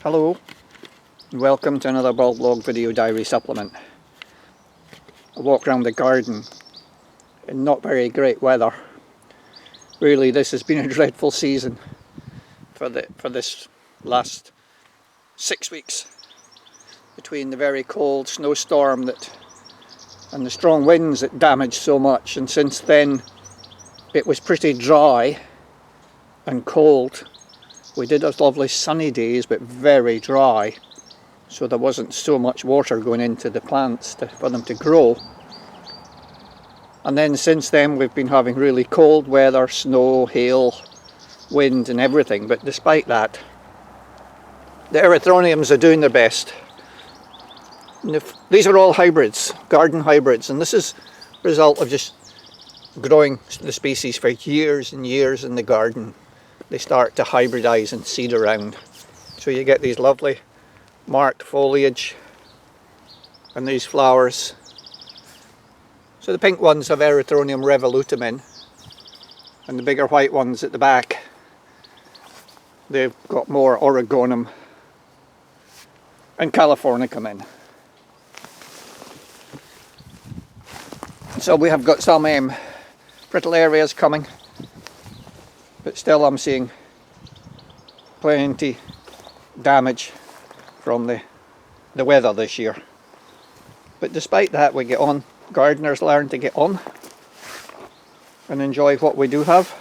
Hello, and welcome to another bulb log video diary supplement. I walk around the garden in not very great weather. Really, this has been a dreadful season for this last 6 weeks, between the very cold snowstorm and the strong winds that damaged so much, and since then it was pretty dry and cold. We did have lovely sunny days, but very dry, so there wasn't so much water going into the plants for them to grow. And then since then we've been having really cold weather, snow, hail, wind and everything, but despite that the Erythroniums are doing their best. These are all hybrids, garden hybrids, and this is a result of just growing the species for years and years in the garden. They start to hybridize and seed around, so you get these lovely marked foliage and these flowers. So the pink ones have Erythronium revolutum in, and the bigger white ones at the back, they've got more Oregonum and Californicum in. So we have got some fritillarias coming, but still I'm seeing plenty damage from the weather this year. But despite that, we get on. Gardeners learn to get on and enjoy what we do have.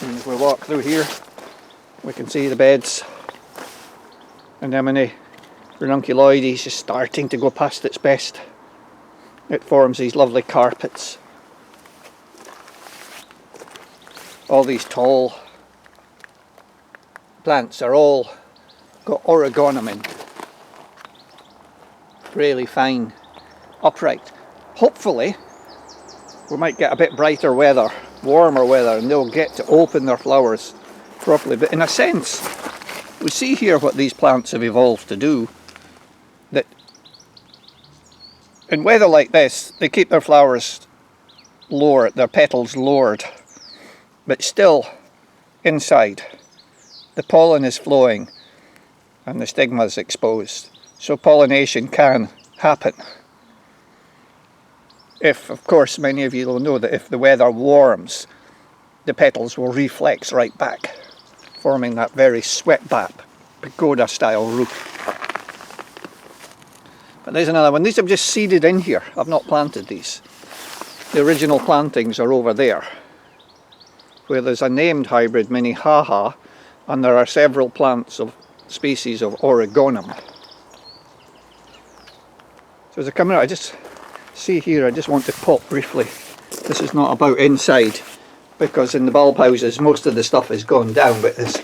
And as we walk through here, we can see the beds. Anemone ranunculoides is starting to go past its best. It forms these lovely carpets. All these tall plants are all got Oregonum in. Really fine, upright. Hopefully we might get a bit brighter weather, warmer weather, and they'll get to open their flowers properly. But in a sense, we see here what these plants have evolved to do, that in weather like this they keep their flowers lower, their petals lowered, but still inside the pollen is flowing and the stigma is exposed, so pollination can happen. If, of course, many of you will know that if the weather warms, the petals will reflex right back, forming that very sweatback pagoda style roof. But there's another one. These have just seeded in here. I've not planted these. The original plantings are over there, where there's a named hybrid Minnehaha, and there are several plants of species of Oregonum. So as I come out, I just see here, I just want to pop briefly. This is not about inside, because in the bulb houses most of the stuff is gone down, but it's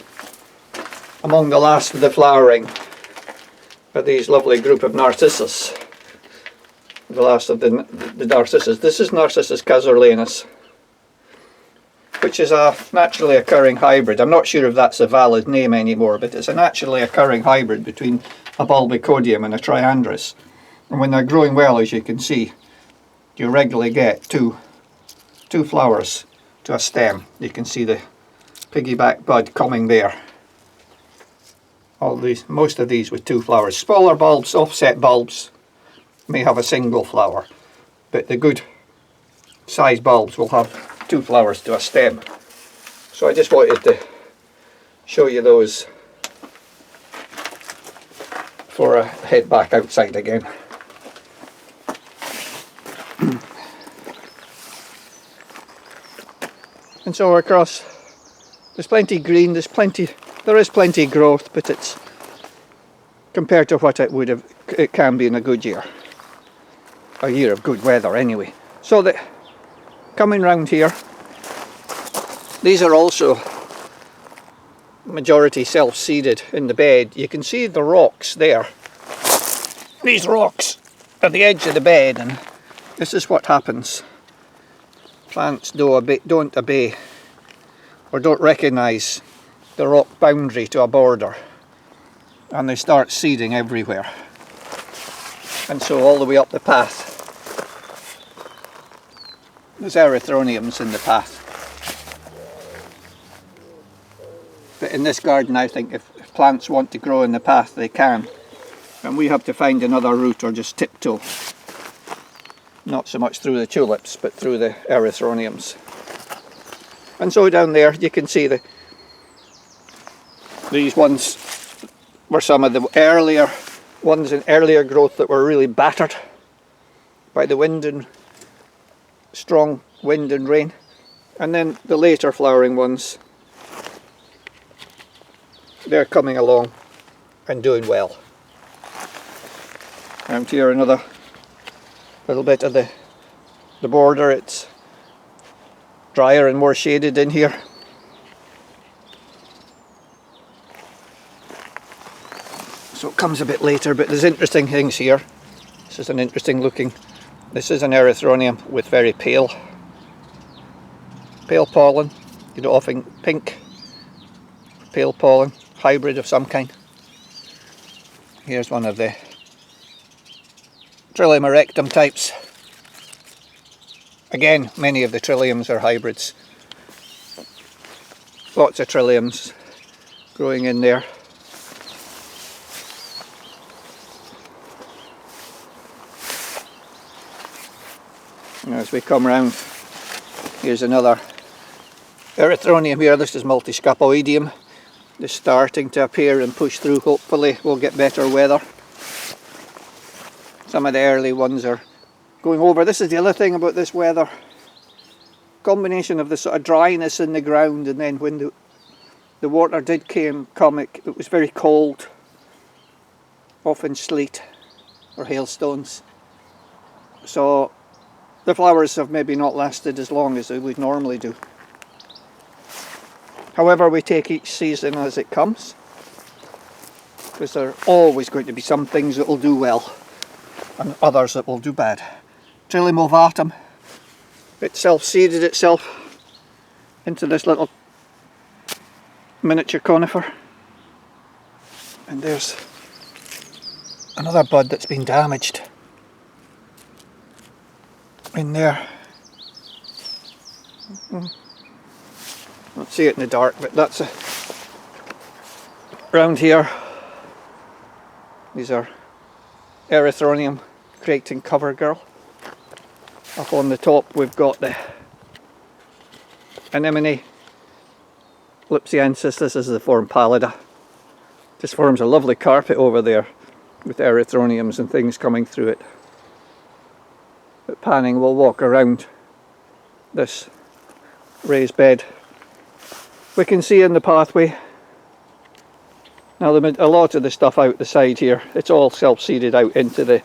among the last of the flowering are these lovely group of Narcissus. The last of the Narcissus. This is Narcissus Cassolanus, which is a naturally occurring hybrid. I'm not sure if that's a valid name anymore, but it's a naturally occurring hybrid between a bulbicodium and a triandrus. And when they're growing well, as you can see, you regularly get two flowers to a stem. You can see the piggyback bud coming there. Most of these with two flowers. Smaller bulbs, offset bulbs, may have a single flower, but the good size bulbs will have two flowers to a stem. So I just wanted to show you those before I head back outside again. And so across, there's plenty green, there is plenty growth, but it's compared to what it can be in a good year. A year of good weather anyway. So coming round here, these are also majority self-seeded in the bed. You can see the rocks there. These rocks at the edge of the bed, and this is what happens. Plants don't obey or don't recognise the rock boundary to a border, and they start seeding everywhere. And so all the way up the path, there's Erythroniums in the path. But in this garden I think if plants want to grow in the path they can. And we have to find another route or just tiptoe. Not so much through the tulips but through the erythroniums. And so down there you can see these ones were some of the earlier ones in earlier growth that were really battered by the wind and strong wind and rain. And then the later flowering ones, they're coming along and doing well. Around here another little bit of the border, it's drier and more shaded in here. So it comes a bit later, but there's interesting things here. This is an interesting looking, this is an erythronium with very pale pollen. You know, often pink, pale pollen, hybrid of some kind. Here's one of the Trillium erectum types. Again, many of the trilliums are hybrids. Lots of trilliums growing in there. And as we come round, here's another Erythronium here. This is multiscapoideum. Just starting to appear and push through. Hopefully we'll get better weather. Some of the early ones are going over. This is the other thing about this weather. Combination of the sort of dryness in the ground, and then when the water did come, it was very cold. Often sleet or hailstones. So the flowers have maybe not lasted as long as they would normally do. However, we take each season as it comes, because there are always going to be some things that will do well and others that will do bad. Trillium ovatum, it self-seeded itself into this little miniature conifer. And there's another bud that's been damaged in there. Don't see it in the dark, but that's around here. These are Erythronium creating cover girl. Up on the top we've got the anemone lipsiensis. This is the form pallida. Just forms a lovely carpet over there with erythroniums and things coming through it. But panning will walk around this raised bed. We can see in the pathway now a lot of the stuff out the side here, it's all self-seeded out into the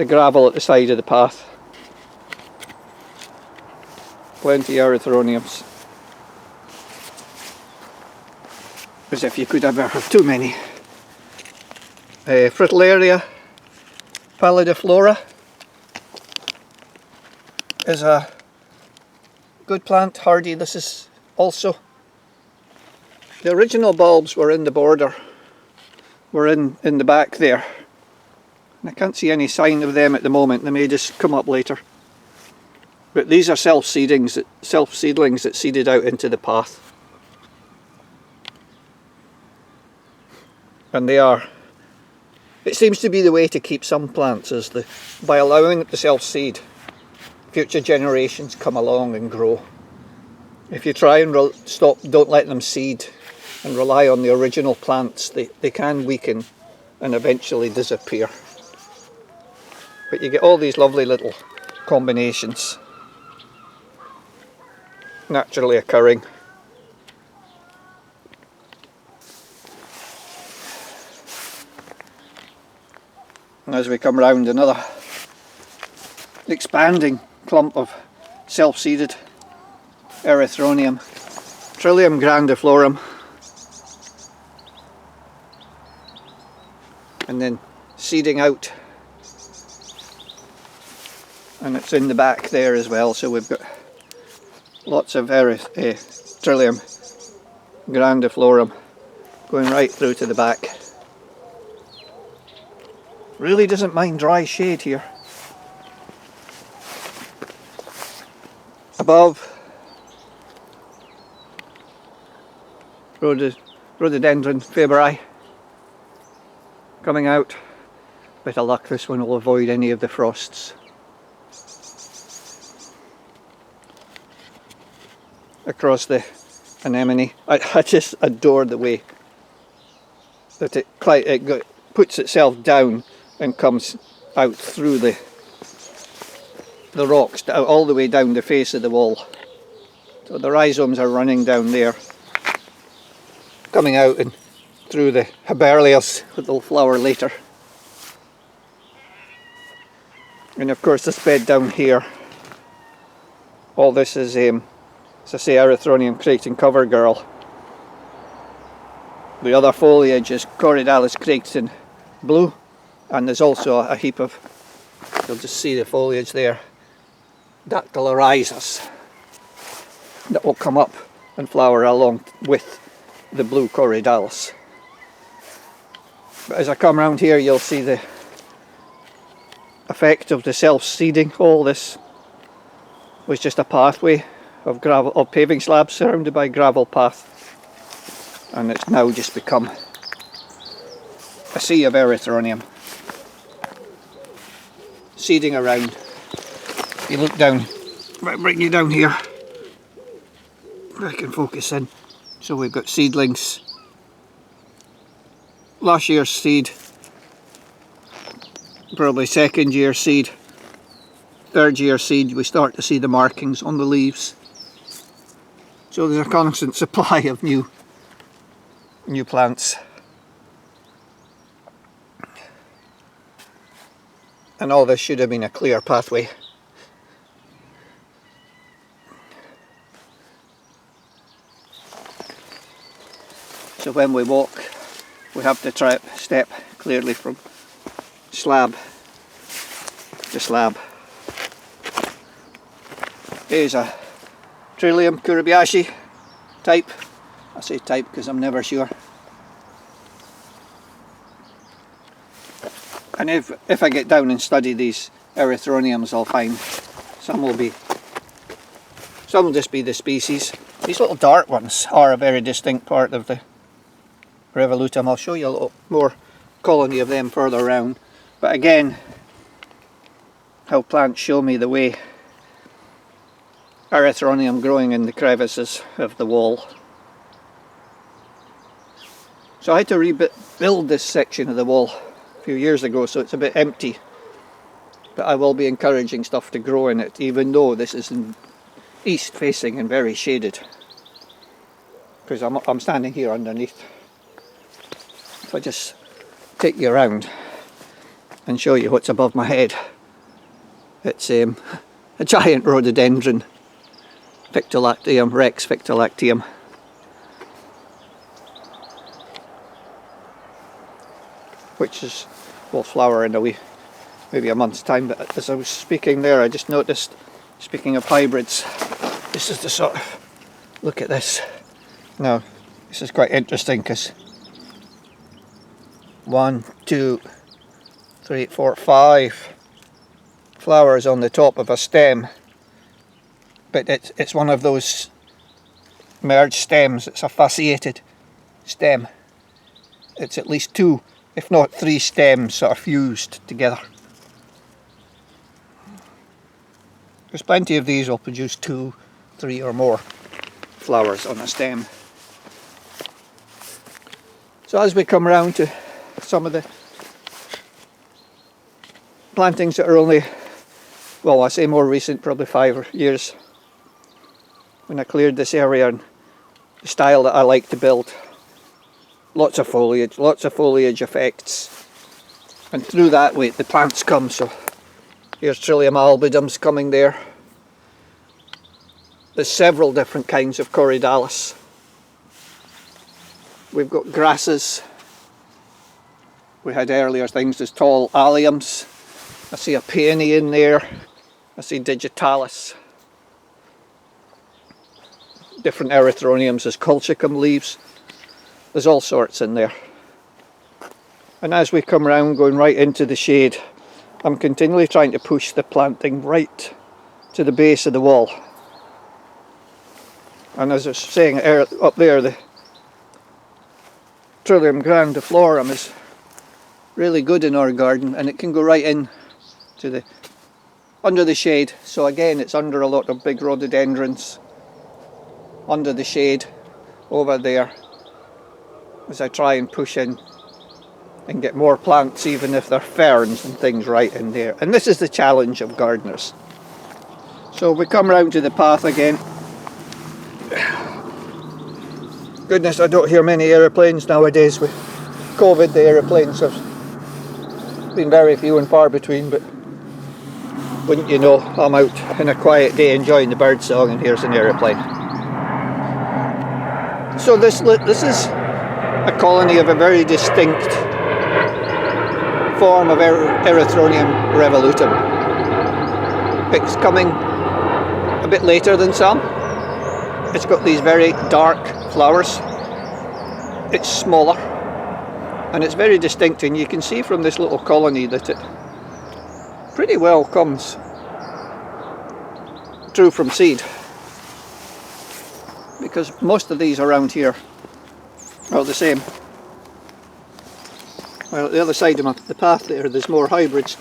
gravel at the side of the path. Plenty of erythroniums. As if you could ever have too many. Fritillaria pallidiflora is a good plant, hardy. This is also, the original bulbs were in the border, were in the back there. And I can't see any sign of them at the moment. They may just come up later. But these are self-seedlings that seeded out into the path. And they are, it seems to be the way to keep some plants, is by allowing it to self-seed, future generations come along and grow. If you try and don't let them seed and rely on the original plants, they can weaken and eventually disappear. But you get all these lovely little combinations naturally occurring. And as we come round, another expanding clump of self-seeded Erythronium, Trillium grandiflorum, and then seeding out, and it's in the back there as well. So we've got lots of Trillium grandiflorum going right through to the back. Really doesn't mind dry shade here. Above, Rhododendron faberi coming out. Bit of luck, this one will avoid any of the frosts. Across the anemone, I just adore the way that it puts itself down and comes out through the rocks, all the way down the face of the wall. So the rhizomes are running down there, coming out and through the Haberlias that will flower later. And of course this bed down here, all this is, as I say, Erythronium Creighton cover girl. The other foliage is Corydalis Creighton blue, and there's also a heap of, you'll just see the foliage there, Dactyloryzus, that will come up and flower along with the blue Corydalis. But as I come around here, you'll see the effect of the self-seeding. All this was just a pathway of paving slabs surrounded by gravel path, and it's now just become a sea of Erythronium seeding around. If you look down, right, bring you down here, I can focus in. So we've got seedlings, last year's seed, probably second year seed, third year seed. We start to see the markings on the leaves. So there's a constant supply of new plants. And all this should have been a clear pathway. So when we walk, we have to step clearly from slab to slab. Here's a Trillium Kurubayashi type. I say type because I'm never sure. And if I get down and study these Erythroniums, I'll find some will just be the species. These little dark ones are a very distinct part of the Revolutum. I'll show you a little more colony of them further around. But again, how plants show me the way. Erythronium growing in the crevices of the wall. So I had to rebuild this section of the wall a few years ago, so it's a bit empty. But I will be encouraging stuff to grow in it, even though this is east facing and very shaded. Because I'm standing here underneath. If I just take you around and show you what's above my head. It's a giant rhododendron, Fictolactium, Rex Fictolactium. Which will flower in maybe a month's time. But as I was speaking there, I just noticed, speaking of hybrids, this is the sort of, look at this. Now, this is quite interesting because 1, 2, 3, 4, 5 flowers on the top of a stem, but it's one of those merged stems. It's a fasciated stem. It's at least 2, if not 3 stems sort of fused together. There's plenty of these will produce 2, 3 or more flowers on a stem. So as we come around to some of the plantings that are only, well, I say more recent, probably 5 years, when I cleared this area, and the style that I like to build. Lots of foliage effects, and through that way the plants come. So here's Trillium albidums coming there. There's several different kinds of Corydalis. We've got grasses. We had earlier things, there's tall alliums. I see a peony in there. I see digitalis. Different Erythroniums, there's colchicum leaves. There's all sorts in there. And as we come around, going right into the shade, I'm continually trying to push the planting right to the base of the wall. And as I was saying up there, the Erythronium grandiflorum is really good in our garden, and it can go right in to the under the shade. So again, it's under a lot of big rhododendrons, under the shade over there, as I try and push in and get more plants, even if they're ferns and things, right in there. And this is the challenge of gardeners. So we come round to the path again. Goodness, I don't hear many aeroplanes nowadays. With COVID, the aeroplanes have been very few and far between, but wouldn't you know, I'm out in a quiet day enjoying the bird song, and here's an aeroplane. So this is a colony of a very distinct form of Erythronium revolutum. It's coming a bit later than some. It's got these very dark flowers. It's smaller and it's very distinct, and you can see from this little colony that it pretty well comes through from seed, because most of these around here are the same. Well, at the other side of the path there's more hybrids,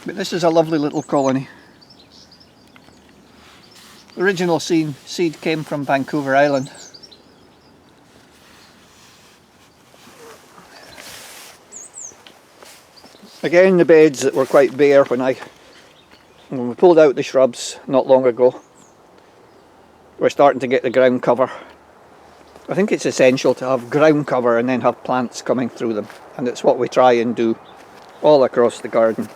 but this is a lovely little colony. The original seed came from Vancouver Island. Again, the beds that were quite bare when we pulled out the shrubs not long ago. We're starting to get the ground cover. I think it's essential to have ground cover and then have plants coming through them, and it's what we try and do all across the garden.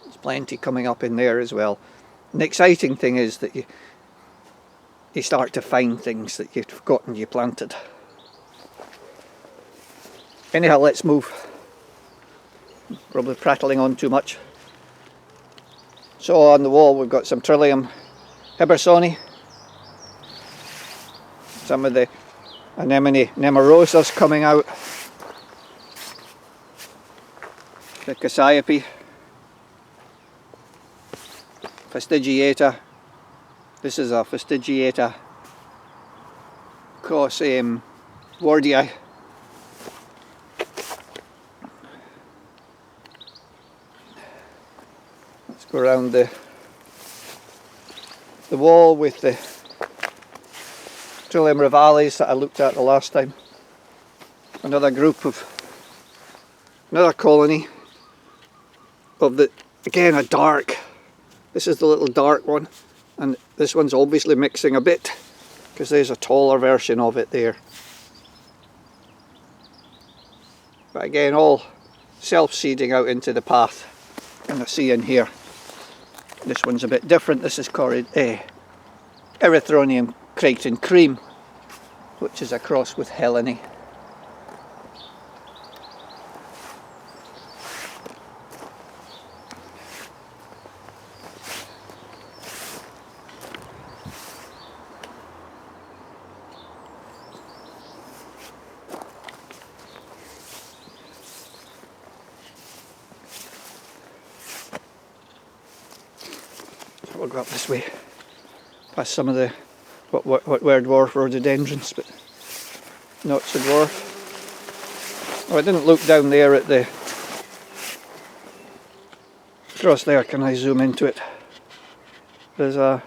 There's plenty coming up in there as well. And the exciting thing is that you start to find things that you'd forgotten you planted. Anyhow, let's move. Probably prattling on too much. So on the wall we've got some Trillium Hibersoni, some of the Anemone nemorosas coming out, the Cassiope, Fastigiata. This is a Fastigiata wardii. Let's go around the wall with the Trillium rivalis that I looked at the last time. Another colony of again a dark. This is the little dark one. And this one's obviously mixing a bit, because there's a taller version of it there. But again, all self-seeding out into the path. And I see in here, this one's a bit different. This is called Erythronium Creighton Cream, which is a cross with Helene. We'll go up this way, past some of the what were dwarf rhododendrons, but not so dwarf. Oh, I didn't look down there at the across there. Can I zoom into it? There's an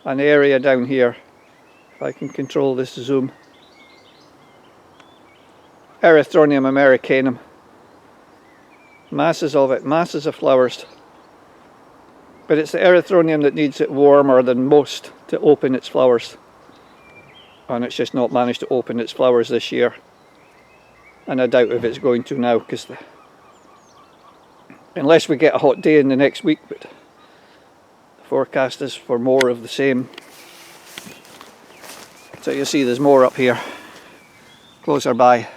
area down here. If I can control this zoom. Erythronium americanum. Masses of it, masses of flowers. But it's the Erythronium that needs it warmer than most to open its flowers. And it's just not managed to open its flowers this year. And I doubt if it's going to now, because unless we get a hot day in the next week, but the forecast is for more of the same. So you see there's more up here, closer by.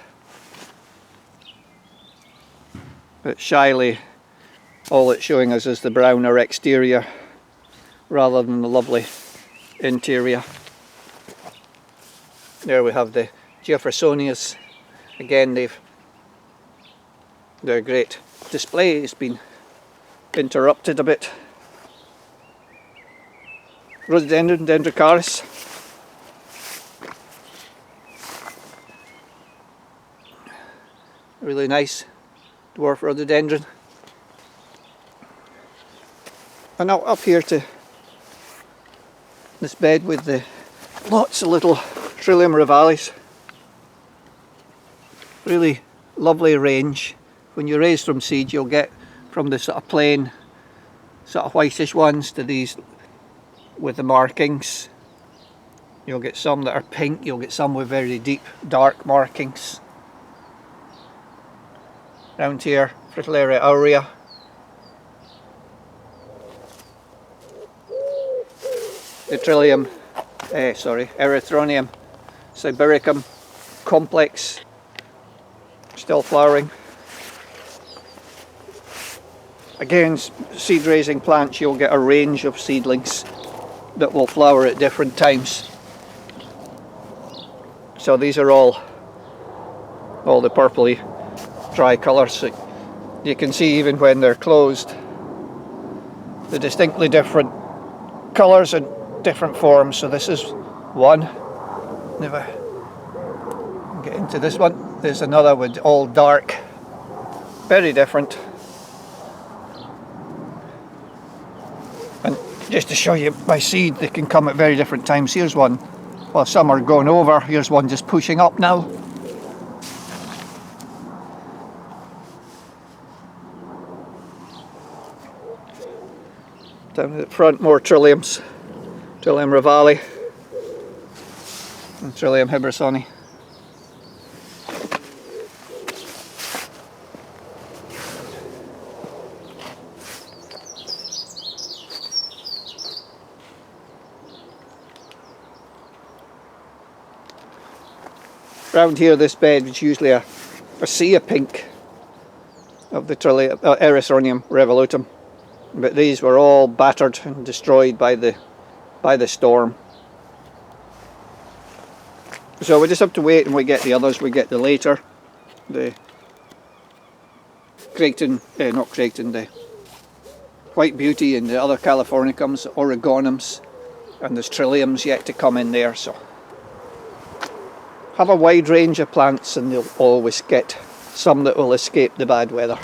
But shyly, all it's showing us is the browner exterior rather than the lovely interior. There we have the Jeffersonias. Again, their great display has been interrupted a bit. rhododendron, dendrocaris. Really nice dwarf rhododendron. And now up here to this bed with the lots of little Trillium rivalis. Really lovely range. When you raise from seed, you'll get from the sort of plain, sort of whitish ones to these with the markings. You'll get some that are pink, you'll get some with very deep dark markings. Round here, Fritillaria aurea. Erythronium Sibiricum complex, still flowering. Again, seed raising plants, you'll get a range of seedlings that will flower at different times. So these are all the purpley tricolours. So you can see even when they're closed, the distinctly different colours and different forms. So this is one. If I get into this one, there's another with all dark, very different. And just to show you my seed, they can come at very different times. Here's one, well, some are going over. Here's one just pushing up now. Down at the front, more Trilliums. Trillium rivali and Trillium hibbersoni. Round here, this bed is usually a sea of pink of the Trillium, Erythronium revolutum, but these were all battered and destroyed by the storm. So we just have to wait and we get the others. We get the later, the the White Beauty and the other Californicums, Oregonums, and there's Trilliums yet to come in there. So have a wide range of plants and you'll always get some that will escape the bad weather.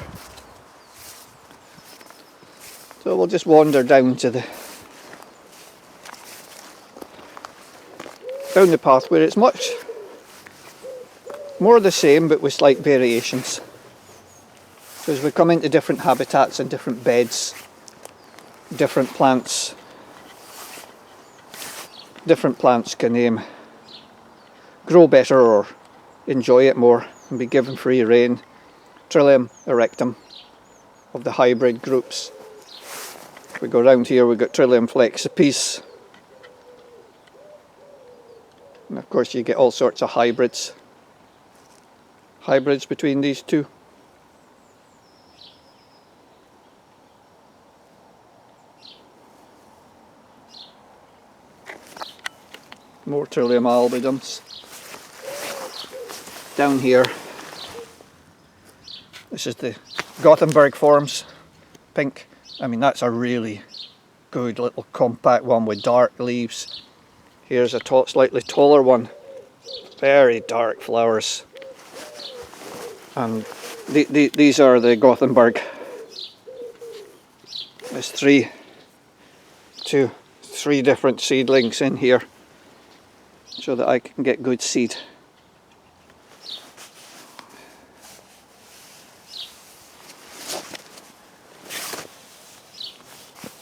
So we'll just wander down to down the path where it's much more the same but with slight variations. So as we come into different habitats and different beds, different plants can grow better or enjoy it more and be given free rein. Trillium erectum of the hybrid groups. If we go round here, we've got Trillium flexipes. And of course you get all sorts of hybrids between these two. More Trillium albidums. Down here, this is the Gothenburg forms, pink. I mean, that's a really good little compact one with dark leaves. Here's a slightly taller one, very dark flowers. And these are the Gothenburg. There's three different seedlings in here so that I can get good seed.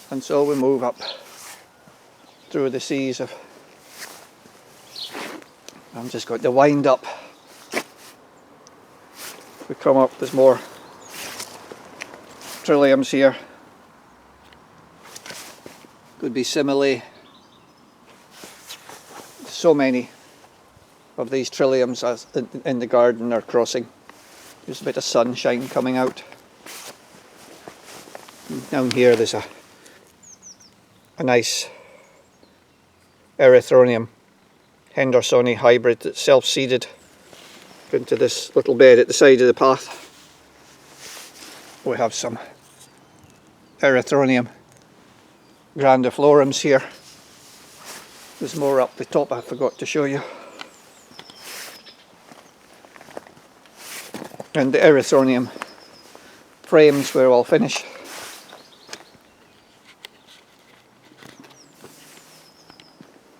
And so we move up through the seas of... I'm just going to wind up. We come up, there's more Trilliums here. Could be simile. So many of these Trilliums as in the garden are crossing. There's a bit of sunshine coming out. Down here there's a nice Erythronium Hendersoni hybrid that's self-seeded into this little bed at the side of the path. We have some Erythronium grandiflorums here, There's more up the top I forgot to show you. And the Erythronium frames where I'll finish.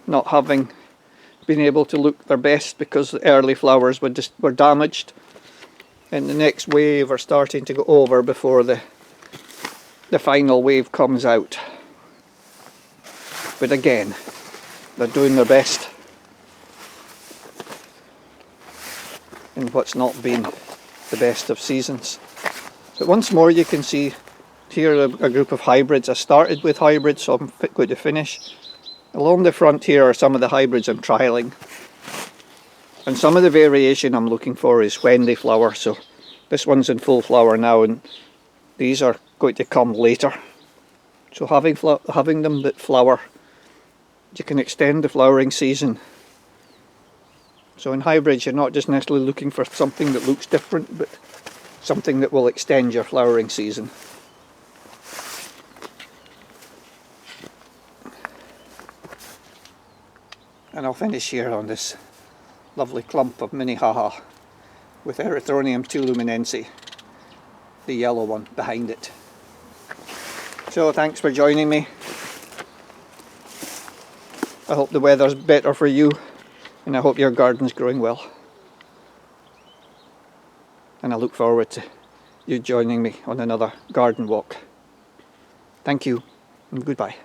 Not having been able to look their best because the early flowers were damaged, and the next wave are starting to go over before the final wave comes out. But again, they're doing their best in what's not been the best of seasons. But once more you can see here a group of hybrids. I started with hybrids, so I'm going to finish. Along the front here are some of the hybrids I'm trialling. And some of the variation I'm looking for is when they flower. So this one's in full flower now, and these are going to come later. So having them that flower, you can extend the flowering season. So in hybrids you're not just necessarily looking for something that looks different, but something that will extend your flowering season. And I'll finish here on this lovely clump of Minnehaha with Erythronium tuluminense, the yellow one behind it. So thanks for joining me. I hope the weather's better for you, and I hope your garden's growing well. And I look forward to you joining me on another garden walk. Thank you, and goodbye.